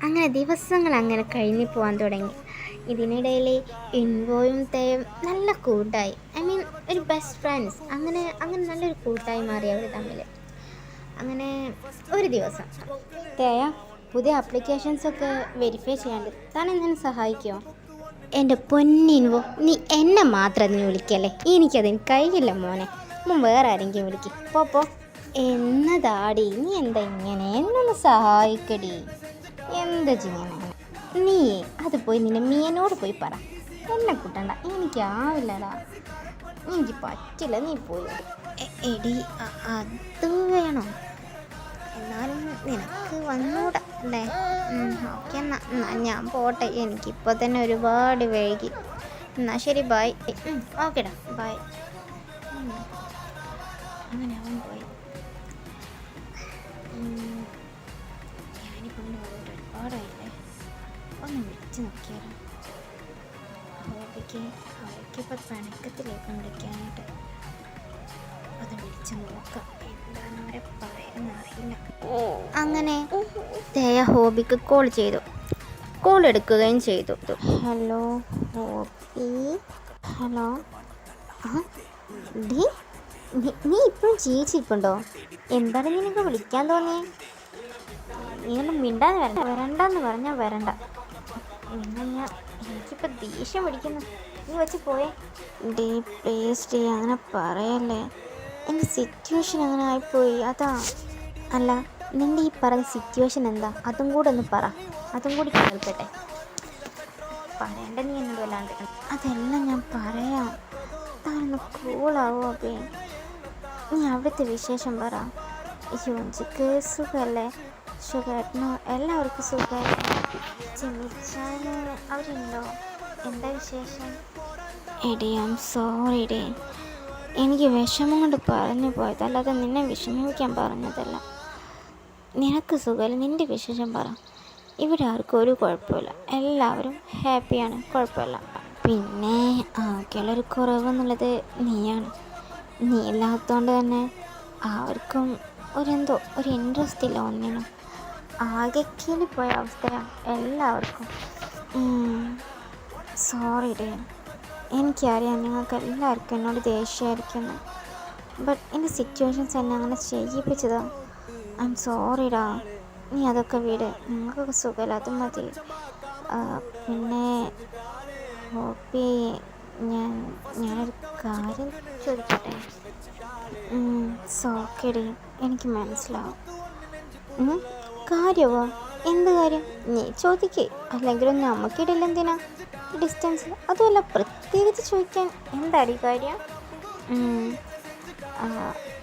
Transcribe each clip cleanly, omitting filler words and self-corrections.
അങ്ങനെ ദിവസങ്ങൾ അങ്ങനെ കഴിഞ്ഞു പോകാൻ തുടങ്ങി. ഇതിനിടയിൽ ഇൻവോയും തേയും നല്ല കൂട്ടായി. ഐ മീൻ ഒരു ബെസ്റ്റ് ഫ്രണ്ട്സ്, അങ്ങനെ അങ്ങനെ നല്ലൊരു കൂട്ടായി മാറി അവർ തമ്മിൽ. അങ്ങനെ ഒരു ദിവസം തേയ പുതിയ ആപ്ലിക്കേഷൻസൊക്കെ വെരിഫൈ ചെയ്യാണ്ട് താൻ എന്നെ സഹായിക്കുമോ? എൻ്റെ പൊന്നിൻവോ, നീ എന്നെ മാത്രം അതിന് വിളിക്കല്ലേ, എനിക്കതിന് കഴിയില്ല മോനെ. വേറെ ആരെങ്കിലും വിളിക്ക്, പോ. എന്നതാടി നീ എന്താ ഇങ്ങനെ? എന്നൊന്ന് സഹായിക്കടി. എന്താ ചെയ്യണേ നീ? അത് പോയി നിന്റെ മീനോട് പോയി പറ. എന്നെ കൂട്ടണ്ട, എനിക്കാവില്ലടാ, എനിക്ക് പറ്റില്ല, നീ പോയി. എടി അത് വേണോ? എന്നാലും നിനക്ക് വന്നൂടാ അല്ലേ? ഓക്കെ എന്നാ ഞാൻ പോട്ടെ, എനിക്കിപ്പോൾ തന്നെ ഒരുപാട് വൈകി. എന്നാൽ ശരി, ബൈ. ഓക്കെടാ, ബൈ. അങ്ങനെ അവൻ പോയി. ഞാനിപ്പോൾ ഇങ്ങനെ വന്നിട്ട് ഒരുപാടായില്ലേ, ഒന്ന് വിളിച്ച് നോക്കിയാലോ. അവൾക്കിപ്പോൾ പിണക്കത്തിലേക്ക് വിളിക്കാനായിട്ട് അത് വിളിച്ച് നോക്കാം, എന്താണ് അവരെ പറയുന്നറിയില്ല. അങ്ങനെ തേയ ഹോബിക്ക് കോൾ ചെയ്തു. കോൾ എടുക്കുകയും ചെയ്തു. Hello hobby. ഹലോ. ഡി നീ ഇപ്പോഴും ജീവിച്ചിരിപ്പുണ്ടോ? എന്താണ് നിനക്ക് വിളിക്കാൻ തോന്നിയേ? നീയൊന്നും മിണ്ടാതെ വരണ്ടെന്ന് പറഞ്ഞാൽ വരണ്ട. എനിക്കിപ്പോൾ ദേഷ്യം പിടിക്കുന്നു, നീ വെച്ച് പോയേ. ഡേ പ്ലീസ് ഡേ, അങ്ങനെ പറയല്ലേ, എൻ്റെ സിറ്റുവേഷൻ അങ്ങനെ ആയിപ്പോയി, അതാ. അല്ല, നിൻ്റെ ഈ പറഞ്ഞ സിറ്റുവേഷൻ എന്താ? അതും കൂടെ ഒന്ന് പറ, അതും കൂടി കേൾക്കട്ടെ. പറയണ്ട നീ എന്നോട് വല്ലാണ്ട്. അതെല്ലാം ഞാൻ പറയാം, താനൊന്ന് കൂളാവോ അപ്പേ. നീ അവിടുത്തെ വിശേഷം പറ. യോജിക്ക് സുഖമല്ലേ? സുഖമായിരുന്നോ? എല്ലാവർക്കും സുഖമല്ലേ? ചിന്തിച്ചാൽ അവരുണ്ടോ? എന്താ വിശേഷം? എടി ഐ എം സോറി ഡേ, എനിക്ക് വിഷമം കൊണ്ട് പറഞ്ഞു പോയതല്ലാതെ നിന്നെ വിഷമിക്കാൻ പറഞ്ഞതല്ല. നിനക്ക് സുഖമല്ല, നിൻ്റെ വിശേഷം പറ. ഇവിടെ ആർക്കും ഒരു കുഴപ്പമില്ല, എല്ലാവരും ഹാപ്പിയാണ്, കുഴപ്പമില്ല. പിന്നെ ആകെയുള്ളൊരു കുറവെന്നുള്ളത് നീയാണ്. നീ ഇല്ലാത്തതുകൊണ്ട് തന്നെ ആർക്കും ഒരു ഇൻട്രസ്റ്റ് ഇല്ല ഒന്നിനും. ആകെ കീഴിപ്പോയ അവസ്ഥയാണ് എല്ലാവർക്കും. സോറി ഡേ, എനിക്കറിയാം നിങ്ങൾക്ക് എല്ലാവർക്കും എന്നോട് ദേഷ്യമായിരിക്കുന്നു. ബട്ട് എൻ്റെ സിറ്റുവേഷൻസ് എന്നെ അങ്ങനെ ചെയ്യിപ്പിച്ചതാ. I M സോറിടാ. നീ അതൊക്കെ വിട്, നിങ്ങൾക്കൊക്കെ സുഖമല്ല, അത് മതി. പിന്നെ ഹോപ്പി, ഞാനൊരു കാര്യം ചോദിക്കട്ടെ? സോക്കേടി, എനിക്ക് മനസ്സിലാവും. കാര്യമോ? എന്ത് കാര്യം? നീ ചോദിക്കേ, അല്ലെങ്കിലും നമുക്കിടയിൽ എന്തിനാ ഡിസ്റ്റൻസ്? അതുമല്ല, പ്രത്യേകിച്ച് ചോദിക്കാൻ എന്താടി കാര്യം?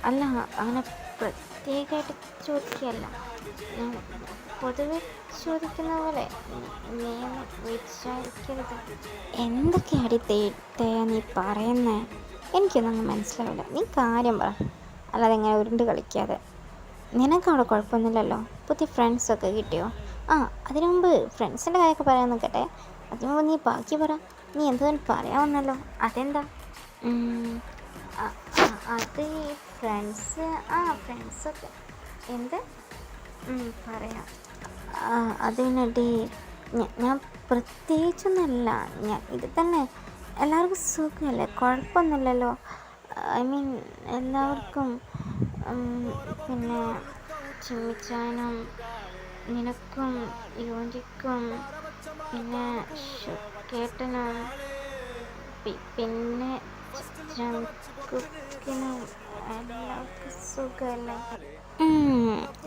അല്ല, അങ്ങനെ പ്രത്യേകമായിട്ട് ചോദിക്കുകയല്ല, ഞാൻ പൊതുവെ ചോദിക്കുന്ന പോലെ. നീ വിചാരിക്കരുത്. എന്തൊക്കെയാടി തേയ നീ പറയുന്നേ? എനിക്കൊന്നും മനസ്സിലാവില്ല. നീ കാര്യം പറ, അല്ലാതെ എങ്ങനെ ഉരുണ്ട് കളിക്കാതെ. നിനക്കവിടെ കുഴപ്പമൊന്നുമില്ലല്ലോ? പുതിയ ഫ്രണ്ട്സൊക്കെ കിട്ടിയോ? അതിനു മുമ്പ് ഫ്രണ്ട്സിൻ്റെ കാര്യമൊക്കെ പറയാൻ നിൽക്കട്ടെ. അതിനു മുമ്പ് നീ ബാക്കി പറ. നീ എന്തുകൊണ്ട് പറയാമെന്നല്ലോ, അതെന്താ? അത് ഫ്രണ്ട്സൊക്കെ എന്ത് പറയാം. അത് പിന്നെ ഞാൻ പ്രത്യേകിച്ചൊന്നുമല്ല, ഇത് തന്നെ, എല്ലാവർക്കും സുഖമല്ലേ, കുഴപ്പമൊന്നുമില്ലല്ലോ. ഐ മീൻ എല്ലാവർക്കും. പിന്നെ ചിമ്മിച്ചാനും നിനക്കും യോജിക്കും, പിന്നെ കേട്ടനും, പിന്നെ ചങ്കുക്കിനും എല്ലാവർക്കും സുഖമല്ലേ?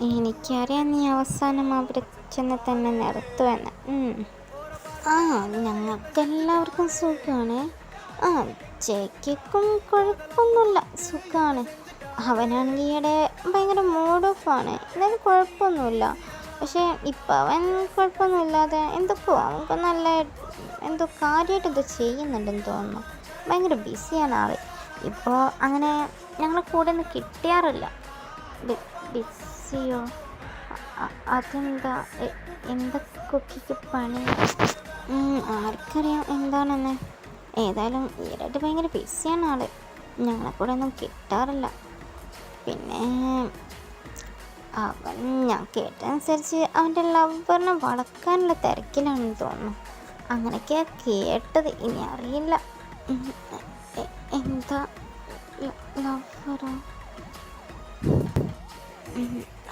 എനിക്കറിയാം നീ അവസാനം അവിടെ ചെന്ന് തന്നെ നിർത്തുമെന്ന്. ഞങ്ങൾക്കെല്ലാവർക്കും സുഖമാണ്. ചേക്കും കുഴപ്പമൊന്നുമില്ല, സുഖമാണ്. അവനാണെങ്കിൽ ഈയിടെ ഭയങ്കര മൂഡ് ഓഫാണ്, എന്തായാലും കുഴപ്പമൊന്നുമില്ല. പക്ഷേ ഇപ്പം അവൻ കുഴപ്പമൊന്നുമില്ലാതെ അവർക്ക് നല്ല കാര്യമായിട്ട് എന്തോ ചെയ്യുന്നുണ്ടെന്ന് തോന്നുന്നു. ഭയങ്കര ബിസിയാണ് ആൾ ഇപ്പോൾ. അങ്ങനെ ഞങ്ങളെ കൂടെ ഒന്നും കിട്ടാറില്ല. ബിസിയോ? അതെന്താ? എന്തൊക്കെ പണി? ആർക്കറിയാം എന്താണെന്ന്. ഏതായാലും ഈയിടെ ഭയങ്കര ബിസിയാണ് ആൾ, ഞങ്ങളെ കൂടെ ഒന്നും കിട്ടാറില്ല. പിന്നെ അവൻ ഞാൻ കേട്ടതനുസരിച്ച് അവൻ്റെ ലവറിനെ വളക്കാനുള്ള തിരക്കിലാണെന്ന് തോന്നുന്നു. അങ്ങനെയൊക്കെയാ കേട്ടത്, ഇനി അറിയില്ല. എന്താ ലവറോ?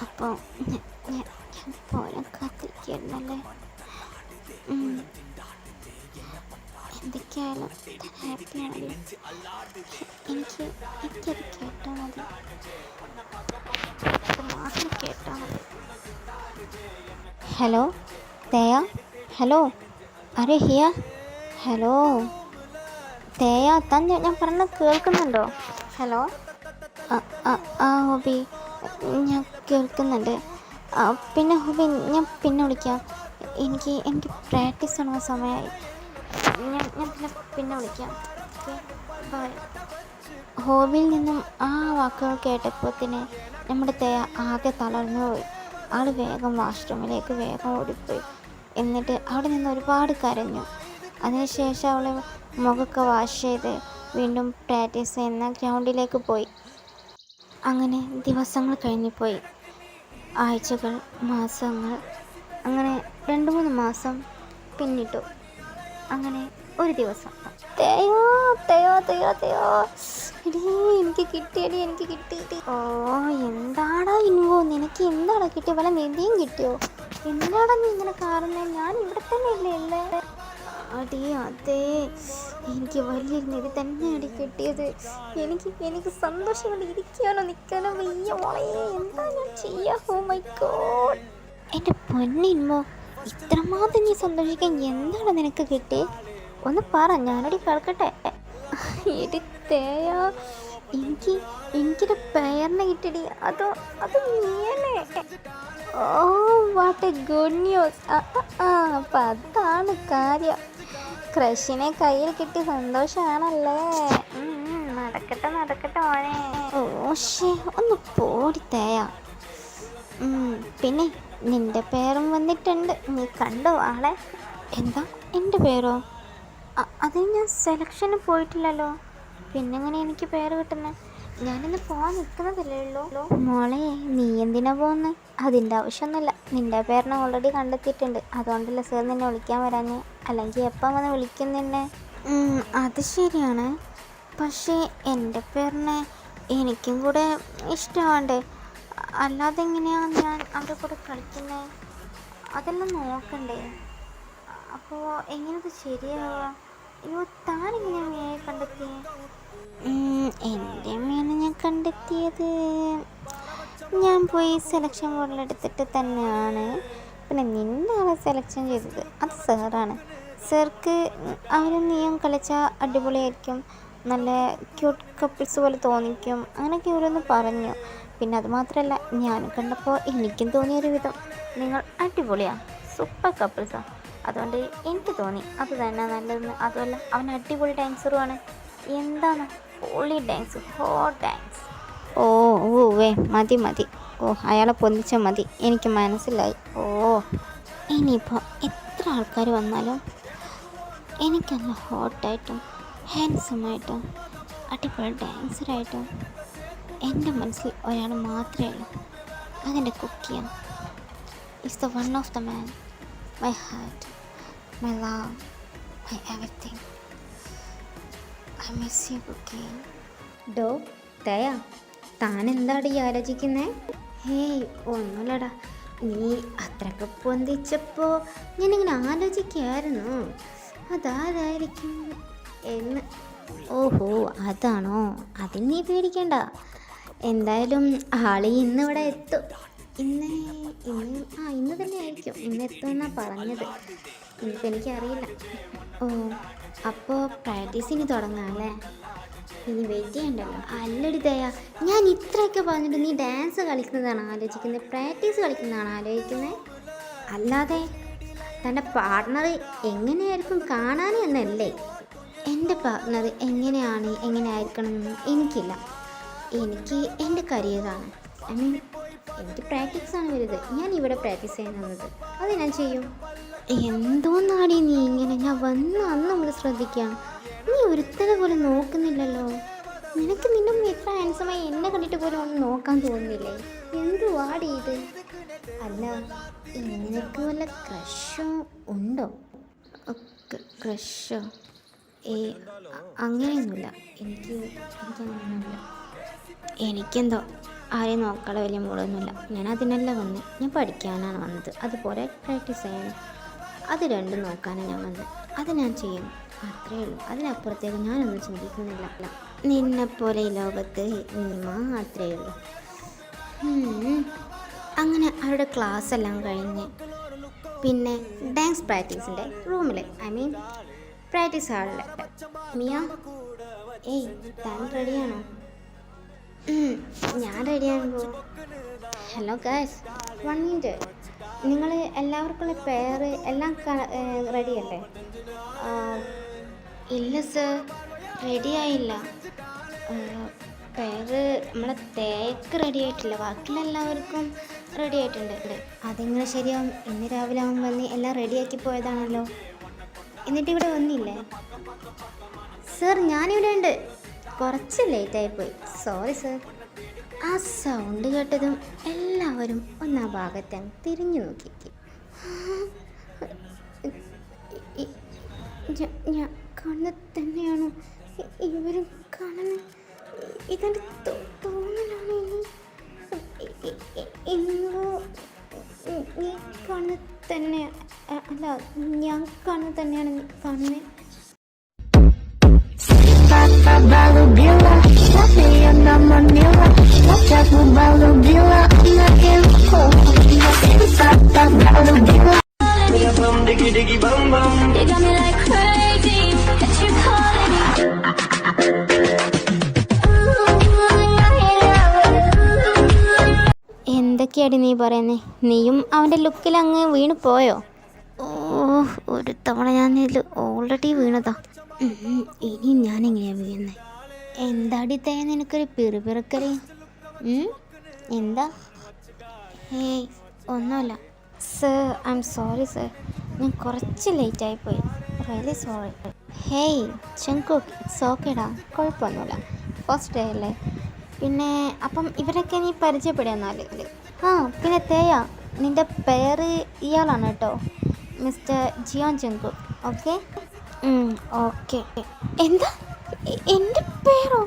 അപ്പോൾ ഞാൻ പോരാൻ കാത്തിരിക്കുന്നല്ലേ. എന്തൊക്കെയായാലും ഹാപ്പിയാണല്ലോ. എനിക്കത് കേട്ടാൽ മതി, മാത്രം കേട്ടാൽ മതി. ഹലോ തേയ, ഹലോ അരെ ഹിയ, ഹലോ തേയ, താൻ ഞാൻ പറഞ്ഞത് കേൾക്കുന്നുണ്ടോ? ഹലോ ആ ഹോബി, ഞാൻ കേൾക്കുന്നുണ്ട്. പിന്നെ ഹോബി, ഞാൻ പിന്നെ വിളിക്കാം. എനിക്ക് പ്രാക്ടീസ് ചെയ്യണ സമയമായി. ഞാൻ പിന്നെ വിളിക്കാം. Okay, by. ഹോബിയിൽ നിന്നും ആ വാക്കുകൾ കേട്ടപ്പോൾ തന്നെ നമ്മുടെ തേയ ആകെ തളർന്നു പോയി. ആൾ വേഗം വാഷ്റൂമിലേക്ക് വേഗം ഓടിപ്പോയി. എന്നിട്ട് അവിടെ നിന്ന് ഒരുപാട് കരഞ്ഞു. അതിനുശേഷം അവൾ മുഖമൊക്കെ വാഷ് ചെയ്ത് വീണ്ടും പ്രാക്ടീസ് ചെയ്യുന്ന ഗ്രൗണ്ടിലേക്ക് പോയി. അങ്ങനെ ദിവസങ്ങൾ കഴിഞ്ഞുപോയി. ആഴ്ചകൾ, മാസങ്ങൾ, അങ്ങനെ 2-3 മാസം പിന്നിട്ടു. അങ്ങനെ ഒരു ദിവസം, തേയോ തേയോ തേയോ തേയോ, എടീ എനിക്ക് കിട്ടിയടി, എനിക്ക് കിട്ടി. ഓ എന്താടാ ഇൻവോ, നിനക്ക് എന്താടാ കിട്ടിയ? വല്ല നിധിയും കിട്ടിയോ? എന്താടാ നീ ഇങ്ങനെ കാണുന്നത്? ഞാൻ ഇവിടെ തന്നെ ഇല്ലേ? അടി അതെ, എനിക്ക് വലിയൊരു നിധി തന്നെയാണ് കിട്ടിയത്. എനിക്ക് സന്തോഷം കൊണ്ട് ഇരിക്കാനോ നിൽക്കാനോ വയ്യ മോളെ. എന്താ ഞാൻ ചെയ്യാ? ഓ മൈ ഗോഡ്, എൻ്റെ പൊന്നിൻമോ, ഇത്രമാത്രം നീ സന്തോഷിക്കാൻ എന്താണ് നിനക്ക് കിട്ടി? ഒന്ന് പറ, ഞാനടി കേൾക്കട്ടെ. എടി തേയ, എനിക്കൊരു പേരിനെ കിട്ടിയടി. അത് നീയല്ലേ? Oh what a good news. അപ്പം അതാണ് കാര്യം. ക്രഷിനെ കയ്യിൽ കിട്ടി സന്തോഷമാണല്ലേ? നടക്കട്ടെ മോനെ. ഓ ശേ, ഒന്ന് പോടി തേയ. പിന്നെ നിൻ്റെ പേരും വന്നിട്ടുണ്ട്, നീ കണ്ടോ ആളെ? എന്താ എൻ്റെ പേരോ? അതിന് ഞാൻ സെലക്ഷന് പോയിട്ടില്ലല്ലോ. പിന്നെങ്ങനെ എനിക്ക് പേര് കിട്ടുന്നത്? ഞാനിന്ന് പോകാൻ നിൽക്കുന്നതല്ലേ ഉള്ളൂ. മോളെ, നീ എന്തിനാ പോകുന്നത്? അതിൻ്റെ ആവശ്യമൊന്നുമില്ല. നിൻ്റെ പേരിനെ ഓൾറെഡി കണ്ടെത്തിയിട്ടുണ്ട്. അതുകൊണ്ടല്ലേ സാർ നിന്നെ വിളിക്കാൻ വരാഞ്ഞ്. അല്ലെങ്കിൽ എപ്പം വന്ന് വിളിക്കും നിന്നെ? അത് ശരിയാണ്. പക്ഷേ എൻ്റെ പേരിനെ എനിക്കും കൂടെ ഇഷ്ടമാണ്ടേ? അല്ലാതെ എങ്ങനെയാണ് ഞാൻ അവരുടെ കൂടെ കളിക്കുന്നത്? അതെല്ലാം നോക്കണ്ടേ? അപ്പോൾ എങ്ങനെയത് ശരിയാവുക? അയ്യോ, താനെങ്ങനെയാണ് മീനെ കണ്ടെത്തിയത്? എൻ്റെ മീനെ ഞാൻ കണ്ടെത്തിയത് ഞാൻ പോയി സെലക്ഷൻ ബോർഡിലെടുത്തിട്ട് തന്നെയാണ്. പിന്നെ നിന്നെ ആളെ സെലക്ഷൻ ചെയ്തത് അത് സാറാണ്. സാർക്ക് അവരും നീയും കളിച്ചാൽ അടിപൊളിയായിരിക്കും, നല്ല ക്യൂട്ട് കപ്പിൾസ് പോലെ തോന്നിക്കും, അങ്ങനെയൊക്കെ ഓരോന്ന് പറഞ്ഞു. പിന്നെ അതുമാത്രമല്ല, ഞാൻ കണ്ടപ്പോൾ എനിക്കും തോന്നിയൊരു വിധം നിങ്ങൾ അടിപൊളിയാണ്, സൂപ്പർ കപ്പിൾസാണ്. അതുകൊണ്ട് എനിക്ക് തോന്നി അത് തന്നെ നല്ലതെന്ന്. അതുമല്ല, അവൻ അടിപൊളി ഡാൻസറുമാണ്. എന്താണ് പൊളി ഡാൻസ്, ഹോട്ട് ഡാൻസ്. ഓ മതി. ഓ അയാളെ പൊന്നിച്ചാൽ മതി, എനിക്ക് മനസ്സിലായി. ഓ ഇനിയിപ്പോൾ എത്ര ആൾക്കാർ വന്നാലും എനിക്കല്ല ഹോട്ടായിട്ടും ഹാൻഡ്സമായിട്ടും അടിപൊളി ഡാൻസറായിട്ടും എൻ്റെ മനസ്സിൽ ഒരാൾ മാത്രമേ ഉള്ളൂ. അതെൻ്റെ കുക്കിയാണ്. It's the one of the man, my heart, my love, my everything. I miss you, Cookie. ഡോ തയ, താൻ എന്താടി ആലോചിക്കുന്നേ? ഹേയ് ഒന്നുമില്ലടാ, നീ അത്രയൊക്കെ പൊന്തിച്ചപ്പോൾ ഞാനിങ്ങനെ ആലോചിക്കുകയായിരുന്നു അതാരായിരിക്കും എന്ന്. ഓഹോ അതാണോ? അതിന് നീ പേടിക്കണ്ട. എന്തായാലും ആളി ഇന്നിവിടെ എത്തും. ഇന്ന് തന്നെ ആയിരിക്കും, ഇന്ന് എത്തുമെന്നാണ് പറഞ്ഞത്. ഇനിയിപ്പോൾ എനിക്കറിയില്ല. ഓ അപ്പോൾ പ്രാക്ടീസിന് തുടങ്ങാം അല്ലേ? ഇനി വെയിറ്റ് ചെയ്യണ്ടല്ലോ. അല്ലടി ദയ, ഞാൻ ഇത്രയൊക്കെ പറഞ്ഞിട്ട് നീ ഡാൻസ് കളിക്കുന്നതാണ് ആലോചിക്കുന്നത്, പ്രാക്ടീസ് കളിക്കുന്നതാണ് ആലോചിക്കുന്നത്? അല്ലാതെ തൻ്റെ പാർട്ട്ണർ എങ്ങനെയായിരിക്കും കാണാൻ എന്നല്ലേ? എൻ്റെ പാർട്ട്ണർ എങ്ങനെ ആയിരിക്കണമെന്നൊന്നും എനിക്കില്ല. എനിക്ക് എൻ്റെ കരിയറാണ്, എനിക്ക് പ്രാക്ടീസാണ് വലുത്. ഞാൻ ഇവിടെ പ്രാക്ടീസ് ചെയ്യുന്നത്, അത് ഞാൻ ചെയ്യും. എന്തോന്നാടി നീ ഇങ്ങനെ? ഞാൻ വന്ന് അന്ന് മുതൽ ശ്രദ്ധിക്കാം, നീ ഒരുത്തനെ പോലെ നോക്കുന്നില്ലല്ലോ. നിനക്ക് നിന്റെ ഇത്ര ഹാൻസമായി എന്നെ കണ്ടിട്ട് പോലും ഒന്ന് നോക്കാൻ തോന്നുന്നില്ലേ? എന്ത് വാടി ഇത്? അല്ല, നിനക്ക് വല്ല ക്രഷോ ഉണ്ടോ? ക്രഷോ? അങ്ങനെയൊന്നുമില്ല. എനിക്കങ്ങനെയൊന്നുമില്ല. എനിക്കെന്തോ ആരെയും നോക്കാതെ വലിയ മൂടൊന്നുമില്ല. ഞാൻ അതിനല്ല വന്നത്, ഞാൻ പഠിക്കാനാണ് വന്നത്, അതുപോലെ പ്രാക്ടീസ് ചെയ്യാനും. അത് രണ്ടും നോക്കാനാണ് ഞാൻ വന്നത്. അത് ഞാൻ ചെയ്യും, അത്രയേ ഉള്ളൂ. അതിനപ്പുറത്തേക്ക് ഞാനൊന്നും ചിന്തിക്കുന്നില്ല. നിന്നെപ്പോലെ ഈ ലോകത്ത് നീ മാത്രമേ ഉള്ളൂ. അങ്ങനെ അവരുടെ ക്ലാസ് എല്ലാം കഴിഞ്ഞ് പിന്നെ ഡാൻസ് പ്രാക്ടീസിൻ്റെ റൂമിൽ, പ്രാക്ടീസ് ഹാളിൽ മിയ, താൻ റെഡിയാണോ? ഞാൻ റെഡിയാണോ? Hello guys, 1 minute. നിങ്ങൾ എല്ലാവർക്കുള്ള പേര് എല്ലാം റെഡിയല്ലേ? ഇല്ല സർ, റെഡിയായില്ല. പേര് നമ്മളെ തേക്ക് റെഡി ആയിട്ടില്ല, ബാക്കിയുള്ള എല്ലാവർക്കും റെഡി ആയിട്ടുണ്ട്. അതെങ്ങനെ ശരിയാവും? ഇന്ന് രാവിലെ അവൻ വന്ന് എല്ലാം റെഡിയാക്കി പോയതാണല്ലോ. എന്നിട്ട് ഇവിടെ വന്നില്ലേ? സർ, ഞാനിവിടെ ഉണ്ട്. കുറച്ച് ലേറ്റായിപ്പോയി, സോറി സർ. ആ സൗണ്ട് കേട്ടതും എല്ലാവരും ഒന്നാ ഭാഗത്ത് തിരിഞ്ഞു നോക്കി. ഞാൻ കാണുന്നത് തന്നെയാണോ ഇവരും കാണുന്നത്? ഇതെൻ്റെ തോന്നലാണ്. നീ കാണുന്നത് തന്നെ അല്ല, ഞാൻ കാണുന്നത് തന്നെയാണ് നീ കാണുന്നത്. എന്തൊക്കെയാടി നീ പറയുന്നേ? നീയും അവൻ്റെ ലുക്കിൽ അങ്ങ് വീണ് പോയോ? ഒരു തവണ ഞാൻ ഇതിൽ ഓൾറെഡി വീണതാ. ഇനിയും ഞാനെങ്ങനെയാണ് വീഴുന്നത്? എന്താടി തേ നിനക്കൊരു പിറുപിറുക്കല്? എന്താ? ഒന്നുമില്ല sir, I am sorry sir. ഞാൻ കുറച്ച് ലേറ്റായിപ്പോയി, റിയലി സോറി. ജങ്കുക്ക്, ഇറ്റ്സ് ഓക്കേടാ, കുഴപ്പമൊന്നുമില്ല. ഫസ്റ്റ് ഡേ അല്ലേ. പിന്നെ അപ്പം ഇവരൊക്കെ നീ പരിചയപ്പെടുന്നാൽ. പിന്നെ തേയ, നിൻ്റെ പേര് ഇയാളാണ് കേട്ടോ, mister Jeon Jungkook. Okay? Okay. എന്താ എൻ്റെ പേരോ?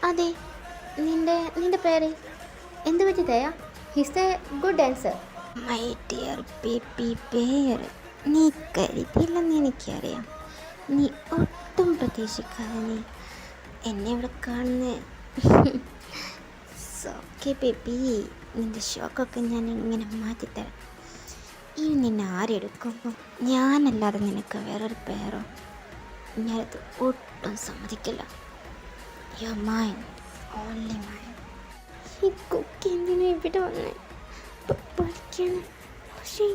അതെ, നിൻ്റെ പേര് എന്ത് പറ്റി തേയ? He's a good dancer. My dear baby bear, നീ കരുതിയില്ലെന്ന് എനിക്കറിയാം. നീ ഒട്ടും പ്രതീക്ഷിക്കാതെ നീ എന്നെ ഇവിടെ കാണുന്നേ. ഓക്കെ ബേബി, നിൻ്റെ ഷോക്കൊക്കെ ഞാൻ ഇങ്ങനെ മാറ്റിത്തരാം. ഇനി നിന്നെ ആരെടുക്കുമ്പോൾ ഞാനല്ലാതെ നിനക്ക് വേറൊരു പേരോ? ഞാനത് ഒട്ടും സമ്മതിക്കില്ല. You are mine, only mine. ഈ കുക്കി എന്തിനാ ഇവിടെ വന്നേ? പഠിക്കാണ്. പക്ഷേ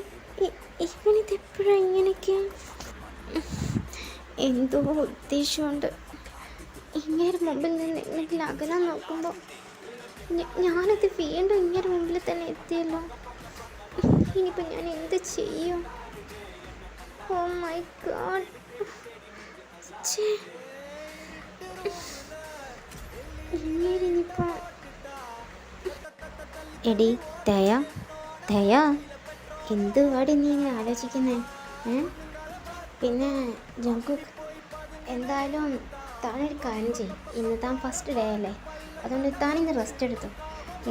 ഇവനിതെപ്പോഴാണ് ഇങ്ങനെയൊക്കെ? എന്തോ ഉദ്ദേശമുണ്ട്. ഇങ്ങനെ മുമ്പിൽ നിന്ന് എങ്ങനെ അകലാൻ നോക്കുമ്പോൾ ഞാനത് വീണ്ടും ഇങ്ങനെ മുമ്പിൽ തന്നെ എത്തിയല്ലോ. ഇനിയിപ്പോൾ ഞാൻ എന്ത് ചെയ്യും? Oh my god. ഇനിയിപ്പോൾ എടി ദയ എന്തുവാടി നീ ഇങ്ങനെ ആലോചിക്കുന്നേ? പിന്നെ ജങ്കുക്ക്, എന്തായാലും താനൊരു കാര്യം ചെയ്യും. ഇന്ന് താൻ ഫസ്റ്റ് ഡേ അല്ലേ, അതുകൊണ്ട് താൻ ഇന്ന് റെസ്റ്റ് എടുത്തു.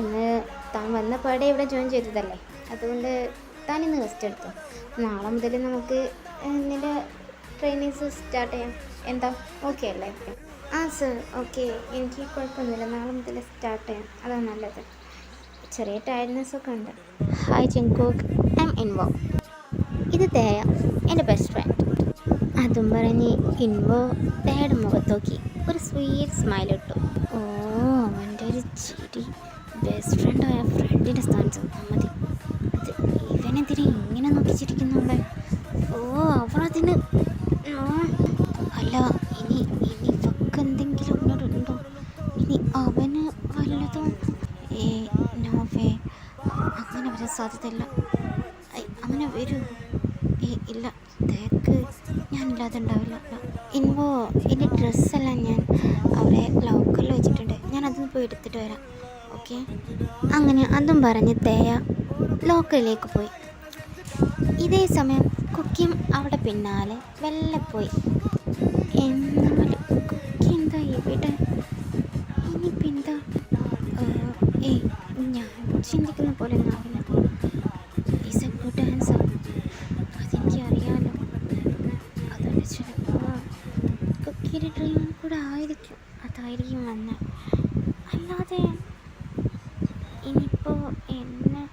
ഇന്ന് താൻ വന്നപാടെ ഇവിടെ ജോയിൻ ചെയ്തതല്ലേ, അതുകൊണ്ട് താൻ ഇന്ന് റെസ്റ്റ് എടുത്തു. നാളെ മുതൽ നമുക്ക് നിൻ്റെ ട്രെയിനിങ്സ് സ്റ്റാർട്ട് ചെയ്യാം. എന്താ, ഓക്കെ അല്ലേ? സർ, ഓക്കെ, എനിക്ക് കുഴപ്പമൊന്നുമില്ല. നാളെ മുതൽ സ്റ്റാർട്ട് ചെയ്യാം, അതാണ് നല്ലത്. ചെറിയ ടയർഡ്നെസ് ഒക്കെ ഉണ്ട്. Hi Jungkook, I I'm. ഇത് തേയ, എൻ്റെ ബെസ്റ്റ് ഫ്രണ്ട്. അതും പറഞ്ഞ് ഇൻവോ തേയുടെ മുഖത്ത് നോക്കി ഒരു സ്വീറ്റ് സ്മൈൽ ഇട്ടു. അവൻ്റെ ഒരു ചിരി. ബെസ്റ്റ് ഫ്രണ്ടായ ഫ്രണ്ടിൻ്റെ സ്ഥാനത്ത് മതി. അത് ഇവനെതിരെ ഇങ്ങനെ നോക്കിച്ചിരിക്കുന്നുണ്ട്. അവളതിന് അല്ല, ഇനി ഇവക്ക് എന്തെങ്കിലും ഇങ്ങോട്ടുണ്ടോ? ഇനി അവന് വല്ലതും? നോവേ, അങ്ങനെ വരാൻ സാധ്യതയില്ല. അങ്ങനെ വരൂ? ഇല്ല, തേക്ക് ഞാനില്ലാതെ ഉണ്ടാവില്ല. ഇനിയിപ്പോൾ എൻ്റെ ഡ്രസ്സെല്ലാം ഞാൻ അവിടെ ലോക്കറിൽ വെച്ചിട്ടുണ്ട്, ഞാൻ അതൊന്ന് പോയി എടുത്തിട്ട് വരാം. ഓക്കെ. അങ്ങനെ അതും പറഞ്ഞ് തേയ ലോക്കറിലേക്ക് പോയി. ഇതേ സമയം കുക്കിയും അവിടെ പിന്നാലെ വെല്ലെ പോയി. എന്നാലും കുക്കി എന്താ ഇവിടെ? ഇനിയിപ്പോൾ എന്താ? ഞാൻ ചിന്തിക്കുന്ന പോലെ ഒന്നും ആവില്ല. ഈസ് എ ഗുഡ് ആൻസർ, അതെനിക്കറിയാമല്ലോ. അതുകൊണ്ട് ചിലപ്പോൾ കുക്കിയുടെ ഡ്രീം കൂടെ ആയിരിക്കും, അതായിരിക്കും വന്നത്. അല്ലാതെ ഇനിയിപ്പോൾ എന്നെ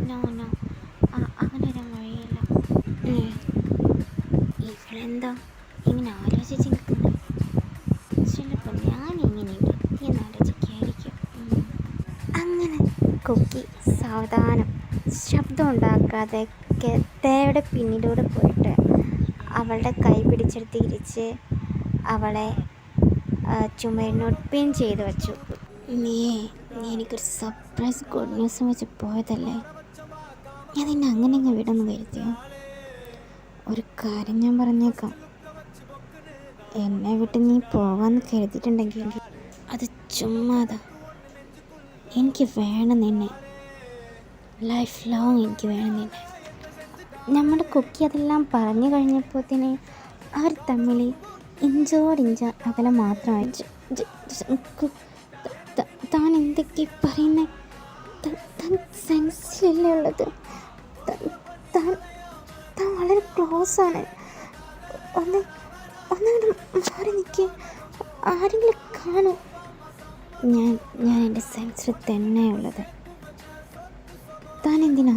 നോ അങ്ങനെ ഒരു വഴിയില്ല. ഇവളെന്താ ഇങ്ങനെ ആലോചിച്ച് നിൽക്കുന്നത്? ചിലപ്പോൾ ഞാനിങ്ങനെ എന്ന് ആലോചിക്കായിരിക്കും. അങ്ങനെ കുക്കി സാവധാനം ശബ്ദം ഉണ്ടാക്കാതെ തേയുടെ പിന്നിലൂടെ പോയിട്ട് അവളുടെ കൈ പിടിച്ചെടുത്ത് ഇരിച്ച് അവളെ ചുമരിനോട് പിൻ ചെയ്ത് വെച്ചു. നീ എനിക്കൊരു സർപ്രൈസ് ഗുഡ് ന്യൂസും വെച്ച് പോയതല്ലേ? ഞാൻ നിന്നെ അങ്ങനെ അങ്ങ് വിടുന്നു കരുതിയോ? ഒരു കാര്യം ഞാൻ പറഞ്ഞേക്കാം, എന്നെ വിട്ട് നീ പോകാമെന്ന് കരുതിയിട്ടുണ്ടെങ്കിൽ അത് ചുമ്മാതാ. എനിക്ക് വേണം നിന്നെ, ലൈഫ് ലോങ് എനിക്ക് വേണം നിന്നെ. നമ്മുടെ കുക്കി അതെല്ലാം പറഞ്ഞു കഴിഞ്ഞപ്പോഴത്തേന് അവർ തമ്മിൽ ഇഞ്ചോടിഞ്ച് അകലെ മാത്രമായി. താൻ എന്തൊക്കെ പറയുന്നത്? താൻ സെൻസിലല്ലേ ഉള്ളത്? താൻ വളരെ ക്ലോസാണ്. ഒന്നങ്ങോട്ട് മാറി നിൽക്കുക, ആരെങ്കിലും കാണും. ഞാൻ എൻ്റെ സെൻസിൽ തന്നെയുള്ളത്. താൻ എന്തിനാ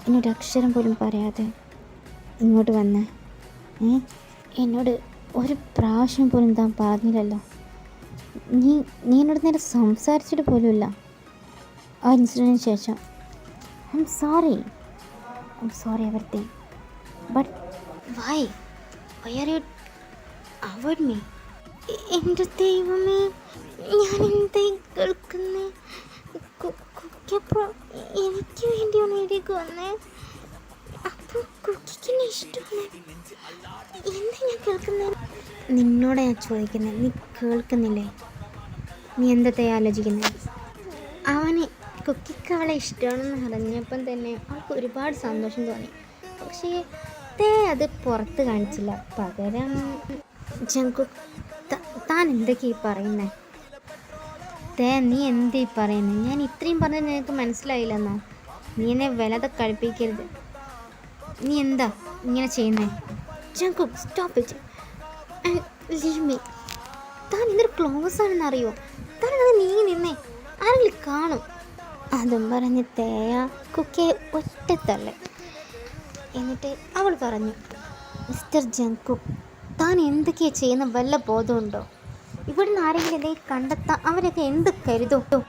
എന്നോട് അക്ഷരം പോലും പറയാതെ ഇങ്ങോട്ട് വന്ന്? എന്നോട് ഒരു പ്രാവശ്യം പോലും താൻ പറഞ്ഞില്ലല്ലോ. നീ എന്നോട് നേരെ സംസാരിച്ചിട്ട് പോലുമില്ല ആ ഇൻസിഡൻറ്റിന് ശേഷം. I am sorry everything, but why are you avoid me? എൻ്റെ ദൈവമേ, ഞാൻ എന്താ കേൾക്കുന്നേ? കുക്കിയപ്പോൾ എനിക്ക് വേണ്ടിയാണ് ഇവിടേക്ക് വന്നേ. അപ്പോൾ കുക്കിക്ക് ഇഷ്ടമാണ്. എന്താ ഞാൻ കേൾക്കുന്നത്? നിന്നോട് ഞാൻ ചോദിക്കുന്നത്, നീ കേൾക്കുന്നില്ലേ? നീ എന്താ ആലോചിക്കുന്നത്? അവന് കുക്കിക്ക് അവളെ ഇഷ്ടമാണെന്ന് അറിഞ്ഞപ്പം തന്നെ അവൾക്ക് ഒരുപാട് സന്തോഷം തോന്നി. പക്ഷേ അത് പുറത്ത് കാണിച്ചില്ല. പകരം ജങ്കുക്ക്, താൻ എന്തൊക്കെയാ പറയുന്നത്? നീ എന്താ പറയുന്നത്? ഞാൻ ഇത്രയും പറഞ്ഞത് നിനക്ക് മനസ്സിലായില്ലെന്നോ? നീ എന്നെ വലതെ കഴിപ്പിക്കരുത്. നീ എന്താ ഇങ്ങനെ ചെയ്യുന്നത്? Jungkook, stop it and leave me. താൻ എന്തൊരു ക്ലോസ് ആണെന്ന് അറിയോ? താൻ അത് നീങ്ങി നിന്നേ, ആരെങ്കിലും കാണും. അതും പറഞ്ഞ് തേയ കുക്കിയെ ഒറ്റത്തല്ലേ. എന്നിട്ട് അവൾ പറഞ്ഞു, മിസ്റ്റർ ജങ്കുക്ക്, താൻ എന്തൊക്കെയാണ് ചെയ്യുന്ന വല്ല ബോധമുണ്ടോ? ഇവിടുന്ന് ആരെങ്കിലും എന്തെങ്കിലും കണ്ടെത്താൻ അവരൊക്കെ എന്ത് കരുതും?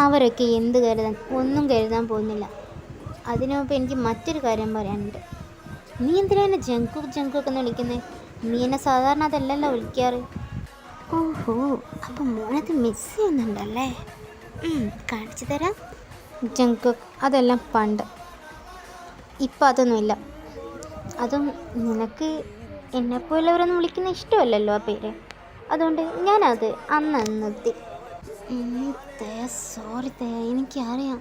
അവരൊക്കെ എന്ത് കരുതാൻ? ഒന്നും കരുതാൻ പോകുന്നില്ല. അതിനുമുമ്പ് എനിക്ക് മറ്റൊരു കാര്യം പറയാനുണ്ട്. നീ എന്തിനാ എന്നെ ജങ്കുക്ക് എന്ന് വിളിക്കുന്നത്? നീ എന്നെ സാധാരണ അതല്ലല്ലോ വിളിക്കാറ്. ഓഹോ, അപ്പം മോനത് മിസ് ചെയ്യുന്നുണ്ടല്ലേ? കാണിച്ചു തരാം. ജങ്കുക്ക്, അതെല്ലാം പണ്ട്. ഇപ്പം അതൊന്നുമില്ല. അതും നിനക്ക് എന്നെപ്പോലുള്ളവരൊന്നും വിളിക്കുന്ന ഇഷ്ടമല്ലല്ലോ ആ പേര്. അതുകൊണ്ട് ഞാനത് അന്ന് നിർത്തി. സോറി തേയ, എനിക്കറിയാം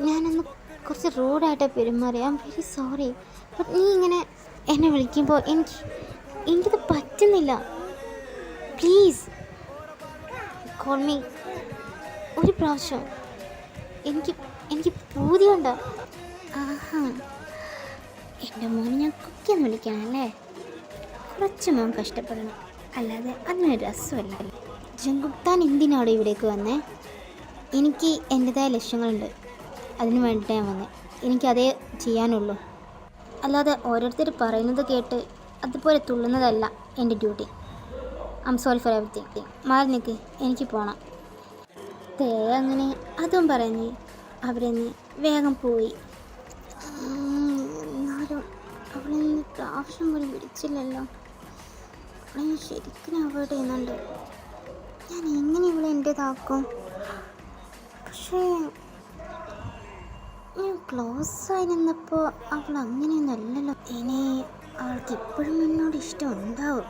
ഞാനന്ന് കുറച്ച് റൂഡായിട്ട് പെരുമാറി. I am very sorry. But നീ ഇങ്ങനെ എന്നെ വിളിക്കുമ്പോൾ എനിക്കത് പറ്റുന്നില്ല. പ്ലീസ് കോൾ മീ ഒരു പ്രാവശ്യം. എനിക്ക് പൂതിയുണ്ട്. ആഹാ, എൻ്റെ മോനെ ഞാൻ കുക്കിയെന്ന് വിളിക്കണമല്ലേ? കുറച്ച് മോൻ കഷ്ടപ്പെടണം, അല്ലാതെ അതിനൊരു രസമല്ല. ജങ്കുക്ക്, താൻ എന്തിനാണ് ഇവിടേക്ക് വന്നേ? എനിക്ക് എൻ്റെതായ ലക്ഷ്യങ്ങളുണ്ട്, അതിന് വേണ്ടിയിട്ട് ഞാൻ വന്നേ. എനിക്കതേ ചെയ്യാനുള്ളൂ, അല്ലാതെ ഓരോരുത്തർ പറയുന്നത് കേട്ട് അതുപോലെ തുള്ളുന്നതല്ല എൻ്റെ duty. I am sorry four everything. മാറി നിൽക്ക്, എനിക്ക് പോകണം. അങ്ങനെ അതും പറഞ്ഞ് അവരെന്ന് വേഗം പോയി. എന്നാലും അവളെന്ന് പ്രാവശ്യം പോലും വിളിച്ചില്ലല്ലോ. അവളെ ശരിക്കും അവോയ്ഡ് ചെയ്യുന്നുണ്ട്. ഞാൻ എങ്ങനെ ഇവളെ എൻ്റേതാക്കും? പക്ഷേ ഞാൻ ക്ലോസ് ആയി നിന്നപ്പോൾ അവൾ അങ്ങനെയൊന്നുമല്ലല്ലോ. ഇനി അവൾക്ക് ഇപ്പോഴും എന്നോട് ഇഷ്ടം ഉണ്ടാവും.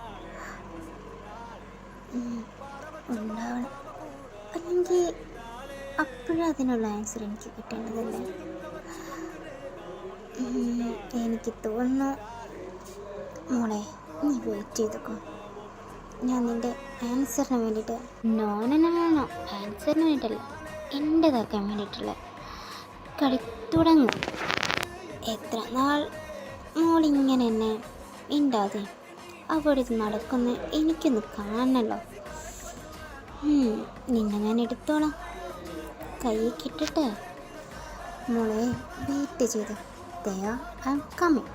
ഉണ്ടാവണം, അല്ലെങ്കിൽ അപ്പോഴും അതിനുള്ള ആൻസർ എനിക്ക് കിട്ടേണ്ടതല്ലേ. എനിക്ക് തോന്നുന്നു മോളെ, നീ വെയിറ്റ് ചെയ്തോക്കോ. ഞാൻ നിൻ്റെ ആൻസറിന് വേണ്ടിയിട്ട് നോ നോ നോ നോ ആൻസറിന് വേണ്ടിയിട്ടല്ല, എൻ്റെതാക്കാൻ വേണ്ടിയിട്ടുള്ള കളി തുടങ്ങും. എത്ര നാൾ മോളിങ്ങനെ എന്നെ മിണ്ടാതെ അവിടെ നടക്കുന്ന എനിക്കൊന്ന് കാണണല്ലോ. നിന്നെ ഞാൻ എടുത്തോളാം, കൈ കിട്ടട്ടെ. മോളെ വെയിറ്റ് ചെയ്ത് ദയാ ഐ ആം കമ്മിങ്.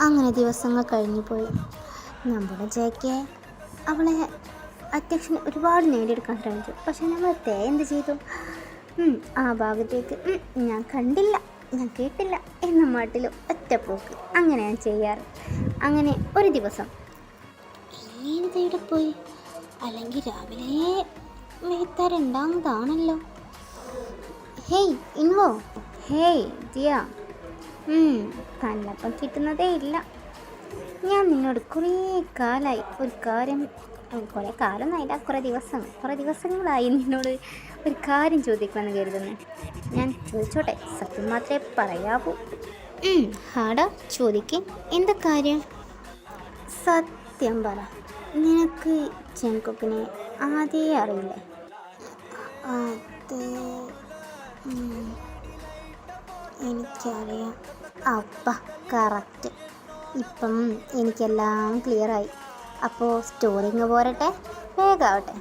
അങ്ങനെ ദിവസങ്ങൾ കഴിഞ്ഞു പോയി. നമ്മുടെ ജെക്കെ അവളെ അറ്റൻഷൻ ഒരുപാട് നേടിയെടുക്കാൻ ശ്രമിച്ചു. പക്ഷെ നമ്മൾ എന്ത് ചെയ്തു? ആ ഭാഗത്തേക്ക് ഞാൻ കണ്ടില്ല, ഞാൻ കേട്ടില്ല എന്ന മട്ടിലും ഒറ്റപ്പോക്ക്. അങ്ങനെ ഞാൻ ചെയ്യാറ്. അങ്ങനെ ഒരു ദിവസം ഇങ്ങനെ തേടെ പോയി, അല്ലെങ്കിൽ രാവിലെ വെയ്ത്താറുണ്ടാകുന്നതാണല്ലോ. ഹേയ് ഇൻവോ, ഹേയ് ദിയ, കല്ലപ്പം കിട്ടുന്നതേ ഇല്ല. ഞാൻ നിന്നോട് കുറേ കാലമായി ഒരു കാര്യം, കുറേ കാലമൊന്നുമില്ല, കുറേ ദിവസങ്ങളായി നിന്നോട് ഒരു കാര്യം ചോദിക്കണമെന്ന് കരുതുന്നു. ഞാൻ ചോദിച്ചോട്ടെ? സത്യം മാത്രമേ പറയാവൂ. ഹാടാ, ചോദിക്കേ, എന്താ കാര്യം? സത്യം പറ, നിനക്ക് ജങ്കുക്കിനെ ആദ്യമേ അറിയില്ലേ? അത് എനിക്കറിയാം. അപ്പ കറക്റ്റ്. ഇപ്പം എനിക്കെല്ലാം ക്ലിയറായി. അപ്പോൾ സ്റ്റോറിങ് പോരട്ടെ, വേഗാവട്ടെ.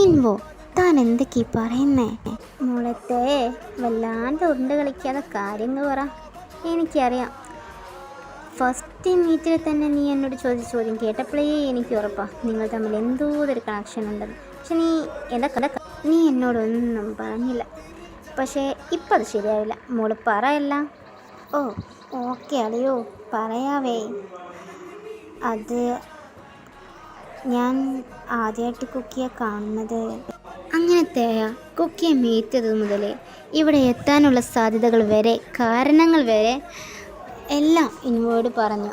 ഇൻവോ, താൻ എന്തൊക്കെയാ പറയുന്നേ? മുളത്തെ വല്ലാണ്ട് ഉരുണ്ട് കളിക്കാതെ കാര്യങ്ങൾ പറ. എനിക്കറിയാം, ഫസ്റ്റ് മീറ്റിൽ തന്നെ നീ എന്നോട് ചോദിച്ച ചോദ്യം കേട്ടപ്പോഴേ എനിക്ക് ഉറപ്പാണ് നിങ്ങൾ തമ്മിൽ എന്തോ ഒരു കണക്ഷൻ ഉണ്ടെന്ന്. പക്ഷെ നീ എന്നോടൊന്നും പറഞ്ഞില്ല. പക്ഷേ ഇപ്പം അത് ശരിയാവില്ല. മോള് പറയല്ല. ഓ ഓക്കെ അളിയോ, പറയാവേ. അത് ഞാൻ ആദ്യമായിട്ട് കുക്കിയെ കാണുന്നത്. അങ്ങനത്തെ കുക്കിയെ മീറ്റത് മുതലേ ഇവിടെ എത്താനുള്ള സാധ്യതകൾ വരെ, കാരണങ്ങൾ വരെ എല്ലാം ഇൻവോട് പറഞ്ഞു.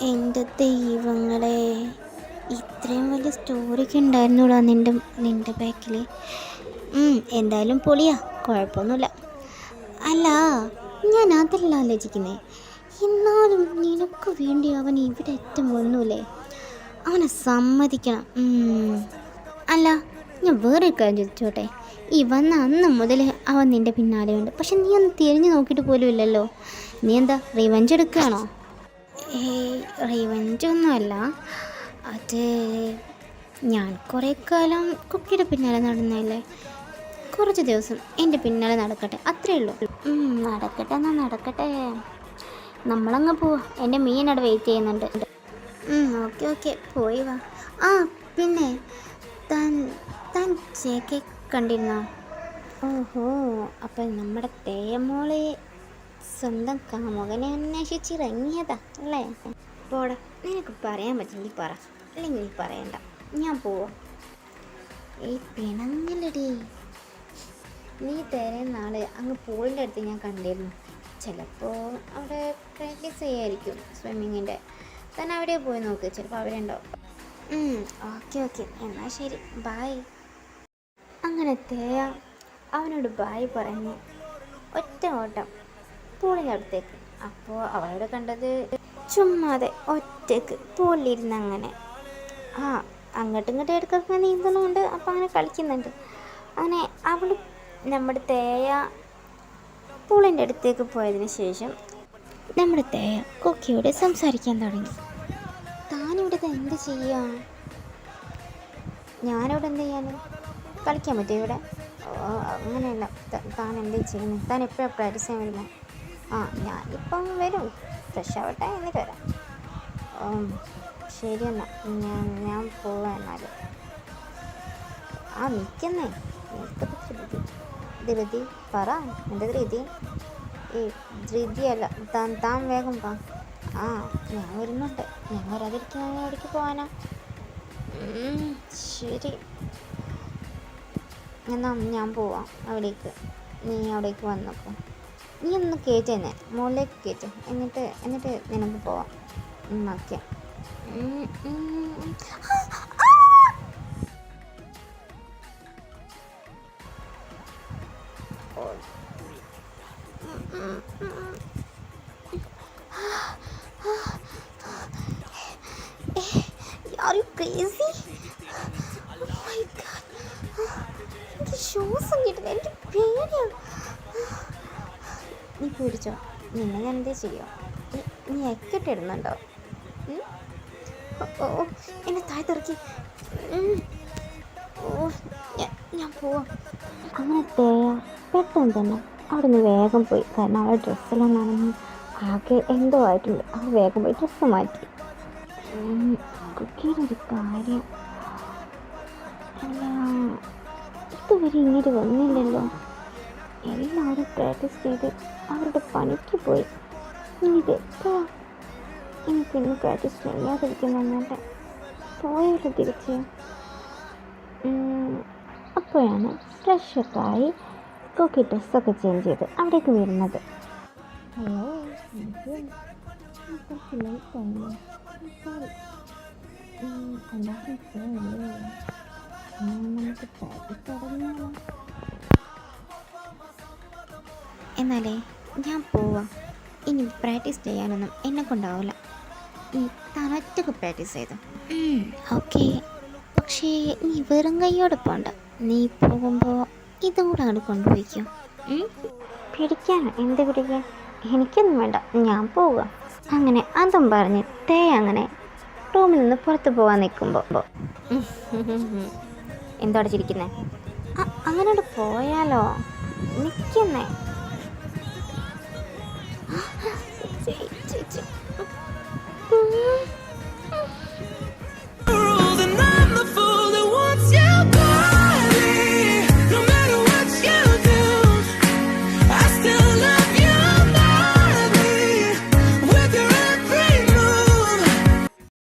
എൻ്റെ ദൈവങ്ങളെ, ഇത്രയും വലിയ സ്റ്റോറിക്ക് ഉണ്ടായിരുന്നൂടാ നിൻ്റെ ബാക്കിൽ. എന്തായാലും പൊളിയാ, കുഴപ്പമൊന്നുമില്ല. അല്ല, ഞാൻ അതല്ല ആലോചിക്കുന്നേ. എന്നാലും നിനക്ക് വേണ്ടി അവൻ ഇവിടെ എത്തും വന്നൂലേ? അവനെ സമ്മതിക്കണം. അല്ല, ഞാൻ വേറെ കാര്യം ചോദിച്ചോട്ടെ? ഈ വന്ന അന്ന് മുതൽ അവൻ നിൻ്റെ പിന്നാലെയുണ്ട്. പക്ഷെ നീ ഒന്ന് തിരിഞ്ഞു നോക്കിയിട്ട് പോലും ഇല്ലല്ലോ. നീ എന്താ റിവെഞ്ച് എടുക്കുകയാണോ? റിവെഞ്ചൊന്നുമല്ല. അത് ഞാൻ കുറേ കാലം കുക്കിയുടെ പിന്നാലെ നടന്നല്ലേ. കുറച്ച് ദിവസം എൻ്റെ പിന്നാലെ നടക്കട്ടെ, അത്രയേ ഉള്ളൂ. നടക്കട്ടെ എന്നാൽ നടക്കട്ടെ. നമ്മളങ്ങ് പോവാ, എൻ്റെ മീൻ അവിടെ വെയിറ്റ് ചെയ്യുന്നുണ്ട്. ഓക്കെ പോയി വാ. പിന്നെ താൻ ജെക്കെ കണ്ടിരുന്നോ? ഓഹോ, അപ്പം നമ്മുടെ തേയമോളെ സ്വന്തം കാമുകനെ അന്വേഷിച്ചിറങ്ങിയതാ അല്ലേ? പോടാ, നിനക്ക് പറയാൻ പറ്റില്ല പറ, അല്ലെങ്കിൽ നീ പറയണ്ട, ഞാൻ പോവാ. പിണങ്ങലടി. നീ തേരെ നാളെ അങ്ങ് പൂളിൻ്റെ അടുത്ത് ഞാൻ കണ്ടിരുന്നു. ചിലപ്പോൾ അവിടെ പ്രാക്ടീസ് ചെയ്യായിരിക്കും സ്വിമ്മിങ്ങിൻ്റെ. തന്നെ അവിടെ പോയി നോക്ക്, ചിലപ്പോൾ അവിടെ ഉണ്ടാവും. ഓക്കെ എന്നാൽ ശരി, ബായ്. അങ്ങനെ തേയ അവനോട് ബായ് പറഞ്ഞ് ഒറ്റ ഓട്ടം പൂളിൻ്റെ അടുത്തേക്ക്. അപ്പോൾ അവളോട് കണ്ടത് ചുമ്മാതെ ഒറ്റക്ക് പൂളിലിരുന്ന് അങ്ങനെ അങ്ങോട്ടും ഇങ്ങോട്ടും എടുക്കൊക്കെ നീന്തുന്നുണ്ട്. അപ്പോൾ അങ്ങനെ കളിക്കുന്നുണ്ട്. അങ്ങനെ അവൾ നമ്മുടെ തേയ പൂളിൻ്റെ അടുത്തേക്ക് പോയതിന് ശേഷം നമ്മുടെ തേയ കുക്കിയോട് സംസാരിക്കാൻ തുടങ്ങി. താനിവിടെ എന്ത് ചെയ്യുക? ഞാനിവിടെ എന്ത് ചെയ്യാൻ? കളിക്കാൻ പറ്റുമോ ഇവിടെ? അങ്ങനെയല്ല, താൻ എന്ത് ചെയ്യുന്നു? താൻ എപ്പോഴാണ് പ്രാക്ടീസ് ചെയ്യാൻ വരുന്നത്? ഞാനിപ്പം വരും, ഫ്രഷ് ആവട്ടെ, എന്നിട്ട് വരാം. ശരി എന്നാൽ ഞാൻ പോവാം. എന്നാൽ നിൽക്കുന്നേ, ധൃതി പറ, എൻ്റെ ധൃതി. ധൃതിയല്ല, താൻ വേഗം വാ. ഞാൻ വരുന്നുണ്ട്. ഞാൻ വരാതിരിക്കാൻ എവിടേക്ക് പോകാനാ? ശരി എന്നാ ഞാൻ പോവാം അവിടേക്ക്. നീ അവിടേക്ക് വന്നപ്പോൾ നീ ഒന്ന് കയറ്റി തന്നെ, മുകളിലേക്ക് കയറ്റും. എന്നിട്ട് നിനക്ക് പോവാം. Okay. Are you crazy? Oh my god. എനിക്ക് ശ്വാസം കിട്ടില്ല, എനിക്ക് പേടിയാണ്. നീ പേടിച്ചോ, നിന്നെ ഞാൻ എന്തേ ചെയ്യോ? നീ എക്കിട്ടിടുന്നുണ്ടോ? ഓ എന്നെ താഴ്ത്തിറക്കി. ഓ ഞാൻ പോവാം. അങ്ങനെ പെട്ടെന്ന് തന്നെ അവിടെ നിന്ന് വേഗം പോയി. കാരണം അവളുടെ ഡ്രസ്സെല്ലാം നനഞ്ഞ് ആകെ എന്തോ ആയിട്ടുണ്ട്. അവൾ വേഗം പോയി ഡ്രസ്സ് മാറ്റി. കുക്കിയുടെ കാര്യം അല്ല, ഇതുവരെ ഇങ്ങോട്ട് വന്നില്ലല്ലോ. എല്ലാവരും പ്രാക്ടീസ് ചെയ്ത് അവരുടെ പണിക്ക് പോയി. ഇതെപ്പോഴാ എനിക്കിന്ന് പ്രാക്ടീസ് ചെയ്യാതിരിക്കുന്നുണ്ട്. പോയാലോ തിരിച്ച്. അപ്പോഴാണ് ഫ്രഷൊക്കെയായി കുക്കി ഡ്രസ്സൊക്കെ ചേഞ്ച് ചെയ്ത് അവിടേക്ക് വരുന്നത്. ഹലോ, എനിക്ക് കുറച്ച് ലേറ്റായില്ലേ? സോറി. എല്ലാവരും പോയല്ലേ? നമുക്ക് പ്രാക്ടീസ് തുടങ്ങിയാലോ? എന്നാലേ ഞാൻ പോവാം. ഇനി പ്രാക്ടീസ് ചെയ്യാനൊന്നും എന്നെ കൊണ്ടാവില്ല. താൻ ഒറ്റക്ക് പ്രാക്ടീസ് ചെയ്തു. ഓക്കെ, പക്ഷേ നീ വെറും കൈയോടെ പോണ്ട. നീ പോകുമ്പോൾ ഇതും കൂടെ അങ്ങോട്ട് കൊണ്ടുപോയിക്കും. പിടിക്കാനോ? എന്ത് പിടിക്കാൻ? എനിക്കൊന്നും വേണ്ട, ഞാൻ പോവുക. അങ്ങനെ അതും പറഞ്ഞ് അങ്ങനെ റൂമിൽ നിന്ന് പുറത്ത് പോകാൻ നിൽക്കുമ്പോൾ എന്തോടെ ചിരിക്കുന്നേ? അങ്ങനോട്ട് പോയാലോ? നിൽക്കുന്നേ.